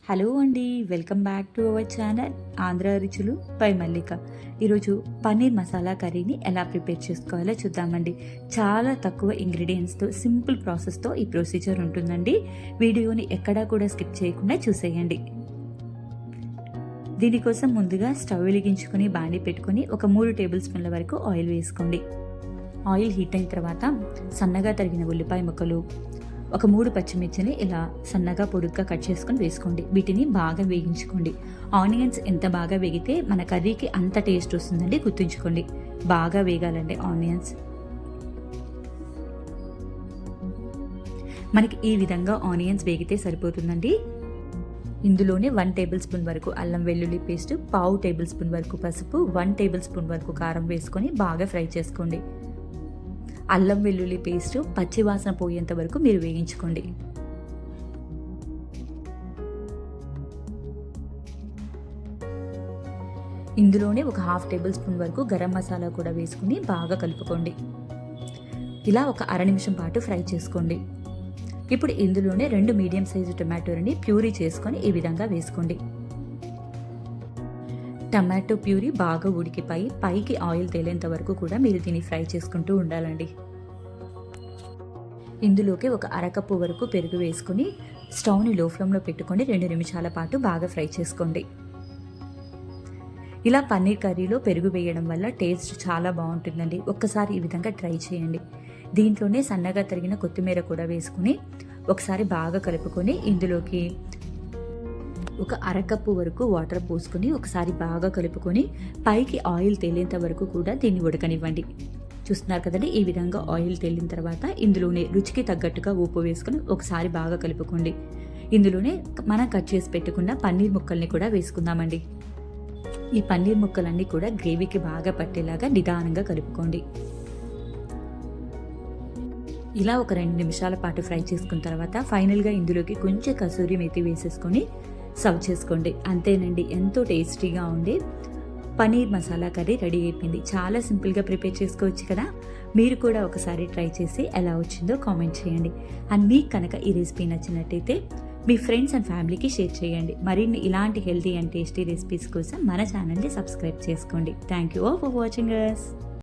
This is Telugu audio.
హలో అండి, welcome back to our channel Andhra రుచులు బై మల్లిక. ఈరోజు పన్నీర్ మసాలా కర్రీని ఎలా ప్రిపేర్ చేసుకోవాలో చూద్దామండి. చాలా తక్కువ ఇంగ్రీడియంట్స్తో సింపుల్ ప్రాసెస్తో ఈ ప్రొసీజర్ ఉంటుందండి. వీడియోని ఎక్కడా కూడా స్కిప్ చేయకుండా చూసేయండి. దీనికోసం ముందుగా స్టవ్ వెలిగించుకొని బాండి పెట్టుకొని ఒక 3 టేబుల్ స్పూన్ల వరకు ఆయిల్ వేసుకోండి. ఆయిల్ హీట్ అయిన తర్వాత సన్నగా తరిగిన ఉల్లిపాయ ముక్కలు, ఒక 3 పచ్చిమిర్చిని ఇలా సన్నగా పొడుగ్గా కట్ చేసుకొని వేసుకోండి. వీటిని బాగా వేగించుకోండి. ఆనియన్స్ ఎంత బాగా వేగితే మన కర్రీకి అంత టేస్ట్ వస్తుందండి, గుర్తుంచుకోండి. బాగా వేగాలండి ఆనియన్స్. మనకి ఈ విధంగా ఆనియన్స్ వేగితే సరిపోతుందండి. ఇందులోనే 1 టేబుల్ స్పూన్ వరకు అల్లం వెల్లుల్లి పేస్ట్, 1/2 టేబుల్ స్పూన్ వరకు పసుపు, 1 టేబుల్ స్పూన్ వరకు కారం వేసుకొని బాగా ఫ్రై చేసుకోండి. అల్లం వెల్లుల్లి పేస్ట్ పచ్చివాసన పోయేంత వరకు మీరు వేయించుకోండి. ఇందులోనే ఒక 1/2 టేబుల్ స్పూన్ వరకు గరం మసాలా కూడా వేసుకుని బాగా కలుపుకోండి. ఇలా ఒక అర నిమిషం పాటు ఫ్రై చేసుకోండి. ఇప్పుడు ఇందులోనే 2 మీడియం సైజు టొమాటోని ప్యూరీ చేసుకొని ఈ విధంగా వేసుకోండి. టమాటో ప్యూరీ బాగా ఉడికిపోయి పైకి ఆయిల్ తేలేంత వరకు కూడా మీరు దీన్ని ఫ్రై చేసుకుంటూ ఉండాలండి. ఇందులోకి ఒక అరకప్పు వరకు పెరుగు వేసుకుని స్టవ్ని లో ఫ్లేమ్లో పెట్టుకొని 2 నిమిషాల పాటు బాగా ఫ్రై చేసుకోండి. ఇలా పన్నీర్ కర్రీలో పెరుగు వేయడం వల్ల టేస్ట్ చాలా బాగుంటుందండి. ఒక్కసారి ఈ విధంగా ట్రై చేయండి. దీంట్లోనే సన్నగా తరిగిన కొత్తిమీర కూడా వేసుకుని ఒకసారి బాగా కలుపుకొని ఇందులోకి ఒక అరకప్పు వరకు వాటర్ పోసుకొని ఒకసారి బాగా కలుపుకొని పైకి ఆయిల్ తేలేంత వరకు కూడా దీన్ని ఉడకనివ్వండి. చూస్తున్నారు కదండి, ఈ విధంగా ఆయిల్ తేలిన తర్వాత ఇందులోనే రుచికి తగ్గట్టుగా ఉప్పు వేసుకొని ఒకసారి బాగా కలుపుకోండి. ఇందులోనే మనం కట్ చేసి పెట్టుకున్న పన్నీర్ ముక్కల్ని కూడా వేసుకుందామండి. ఈ పన్నీర్ ముక్కలన్నీ కూడా గ్రేవీకి బాగా పట్టేలాగా నిదానంగా కలుపుకోండి. ఇలా ఒక 2 నిమిషాల పాటు ఫ్రై చేసుకున్న తర్వాత ఫైనల్గా ఇందులోకి కొంచెం కసూరి మేతి వేసేసుకొని సర్వ్ చేసుకోండి. అంతేనండి, ఎంతో టేస్టీగా ఉండే పన్నీర్ మసాలా కర్రీ రెడీ అయిపోయింది. చాలా సింపుల్గా ప్రిపేర్ చేసుకోవచ్చు కదా. మీరు కూడా ఒకసారి ట్రై చేసి ఎలా వచ్చిందో కామెంట్ చేయండి. అండ్ మీకు కనుక ఈ రెసిపీ నచ్చినట్టయితే మీ ఫ్రెండ్స్ అండ్ ఫ్యామిలీకి షేర్ చేయండి. మరిన్ని ఇలాంటి హెల్తీ అండ్ టేస్టీ రెసిపీస్ కోసం మన ఛానల్ని సబ్స్క్రైబ్ చేసుకోండి. Thank you all for watching us.